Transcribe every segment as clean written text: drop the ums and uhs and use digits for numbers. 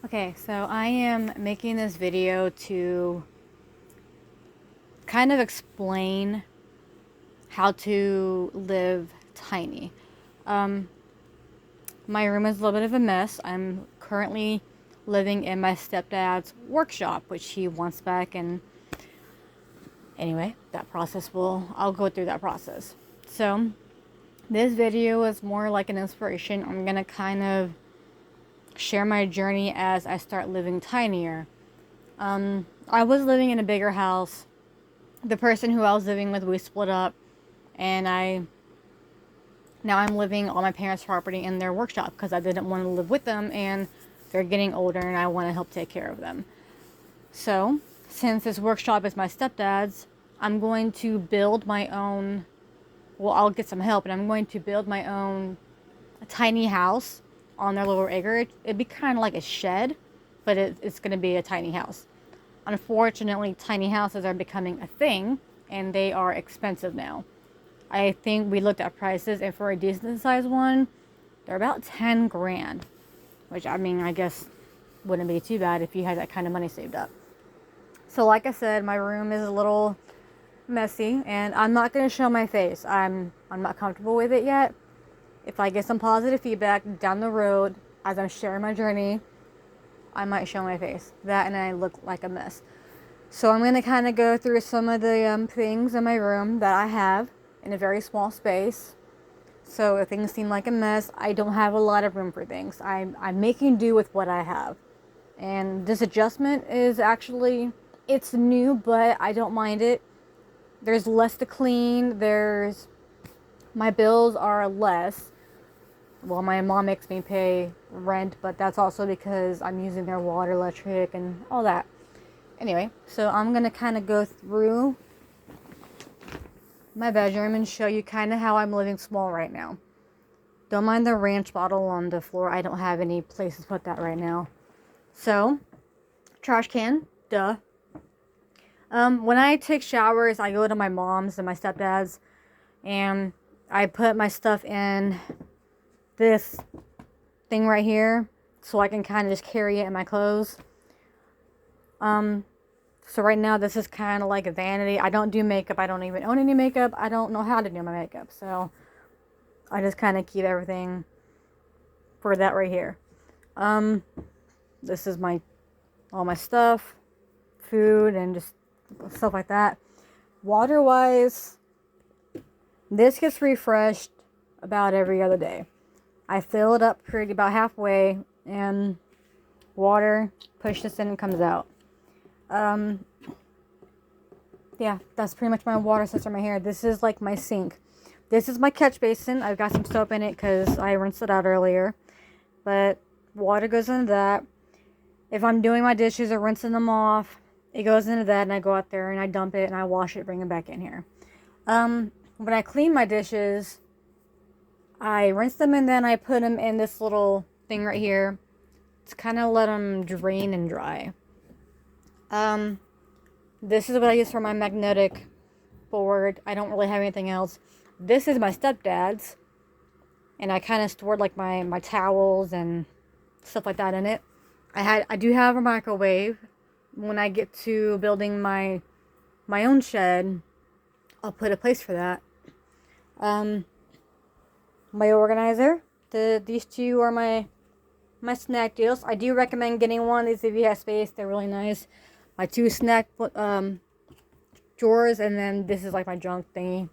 Okay, so I am making this video to kind of explain how to live tiny. Um, my room is a little bit of a mess. I'm currently living in my stepdad's workshop, which he wants back, and anyway, I'll go through that process. So, this video is more like an inspiration. I'm gonna kind of share my journey as I start living tinier. I was living in a bigger house. The person who I was living with, we split up, and now I'm living on my parents' property in their workshop because I didn't want to live with them, and they're getting older, and I want to help take care of them. So, since this workshop is my stepdad's, I'm going to build my own. Well, I'll get some help, and I'm going to build my own tiny house on their lower acreage. It'd be kind of like a shed, but it's going to be a tiny house. Unfortunately, tiny houses are becoming a thing, and they are expensive now. I think we looked at prices, and for a decent sized one, they're about 10 grand, which I mean, I guess wouldn't be too bad if you had that kind of money saved up. So, like I said, my room is a little messy, and I'm not going to show my face. I'm not comfortable with it yet. If I get some positive feedback down the road as I'm sharing my journey, I might show my face. That and I look like a mess. So I'm going to kind of go through some of the things in my room that I have in a very small space. So if things seem like a mess, I don't have a lot of room for things. I'm making do with what I have. And this adjustment is actually, it's new, but I don't mind it. There's less to clean. My bills are less. Well, my mom makes me pay rent, but that's also because I'm using their water, electric, and all that. Anyway, so I'm going to kind of go through my bedroom and show you kind of how I'm living small right now. Don't mind the ranch bottle on the floor. I don't have any place to put that right now. So, trash can, duh. When I take showers, I go to my mom's and my stepdad's, and I put my stuff in this thing right here so I can kind of just carry it in my clothes. So right now this is kind of like a vanity. I don't do makeup. I don't even own any makeup. I don't know how to do my makeup. So I just kind of keep everything for that right here. This is all my stuff, food, and just stuff like that. Water wise, this gets refreshed about every other day. I fill it up pretty about halfway, and water, push this in and comes out. Yeah, that's pretty much my water system right here. This is like my sink. This is my catch basin. I've got some soap in it because I rinsed it out earlier. But water goes into that. If I'm doing my dishes or rinsing them off, it goes into that, and I go out there and I dump it and I wash it, bring it back in here. When I clean my dishes, I rinse them and then I put them in this little thing right here to kind of let them drain and dry. This is what I use for my magnetic board. I don't really have anything else. This is my stepdad's, and I kind of stored like my towels and stuff like that in it. I do have a microwave. When I get to building my own shed, I'll put a place for that. My organizer. These two are my snack deals. I do recommend getting one of these if you have space. They're really nice. My two snack drawers, and then this is like my junk thingy.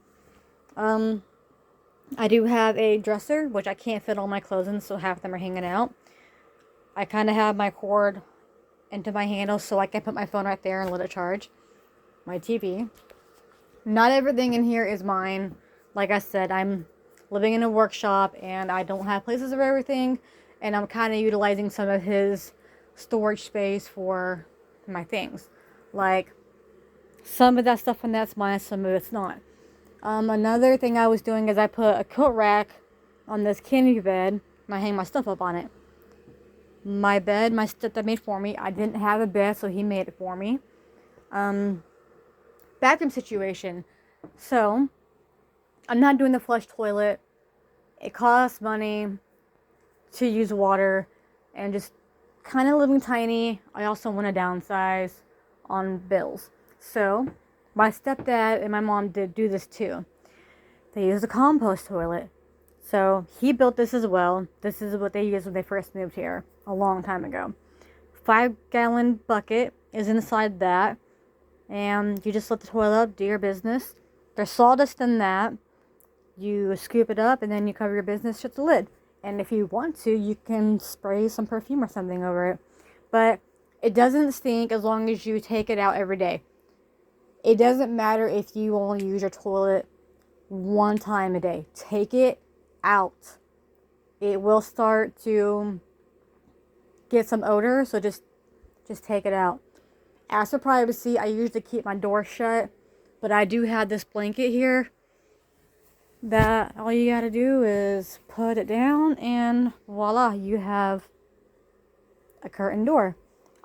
I do have a dresser, which I can't fit all my clothes in, so half of them are hanging out. I kind of have my cord into my handle so I can put my phone right there and let it charge. My TV. Not everything in here is mine. Like I said, I'm living in a workshop and I don't have places for everything, and I'm kind of utilizing some of his storage space for my things. Like, some of that stuff and that's mine, some of it's not. Another thing I was doing is I put a coat rack on this canopy bed and I hang my stuff up on it. My bed, my stepdad made for me. I didn't have a bed, so he made it for me. Bathroom situation. So, I'm not doing the flush toilet. It costs money to use water, and just kind of living tiny. I also want to downsize on bills. So my stepdad and my mom did do this too. They used a compost toilet. So he built this as well. This is what they used when they first moved here a long time ago. 5-gallon bucket is inside that. And you just let the toilet up, do your business. There's sawdust in that. You scoop it up and then you cover your business, shut the lid. And if you want to, you can spray some perfume or something over it. But it doesn't stink as long as you take it out every day. It doesn't matter if you only use your toilet one time a day. Take it out. It will start to get some odor, so just take it out. As for privacy, I usually keep my door shut, but I do have this blanket here that all you gotta do is put it down and voila, you have a curtain door.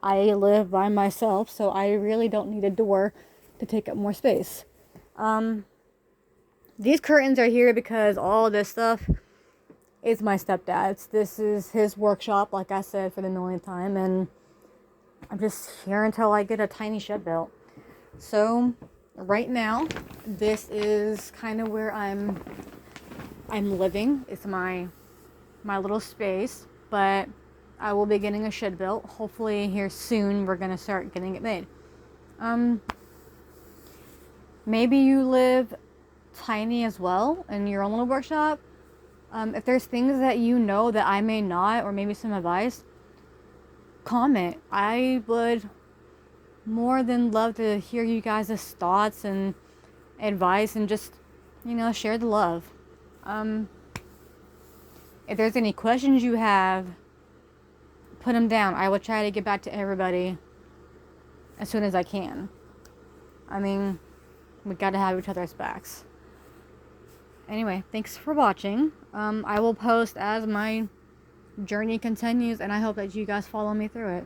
I live by myself, so I really don't need a door to take up more space. These curtains are here because all of this stuff is my stepdad's. This is his workshop, like I said, for the millionth time, and I'm just here until I get a tiny shed built. So right now, this is kind of where I'm living. It's my little space, but I will be getting a shed built. Hopefully here soon we're gonna start getting it made. Maybe you live tiny as well in your own little workshop. If there's things that you know that I may not, or maybe some advice, comment. I would more than love to hear you guys' thoughts and advice, and just, share the love. If there's any questions you have, put them down. I will try to get back to everybody as soon as I can. I mean, we gotta have each other's backs. Anyway, thanks for watching. I will post as my journey continues, and I hope that you guys follow me through it.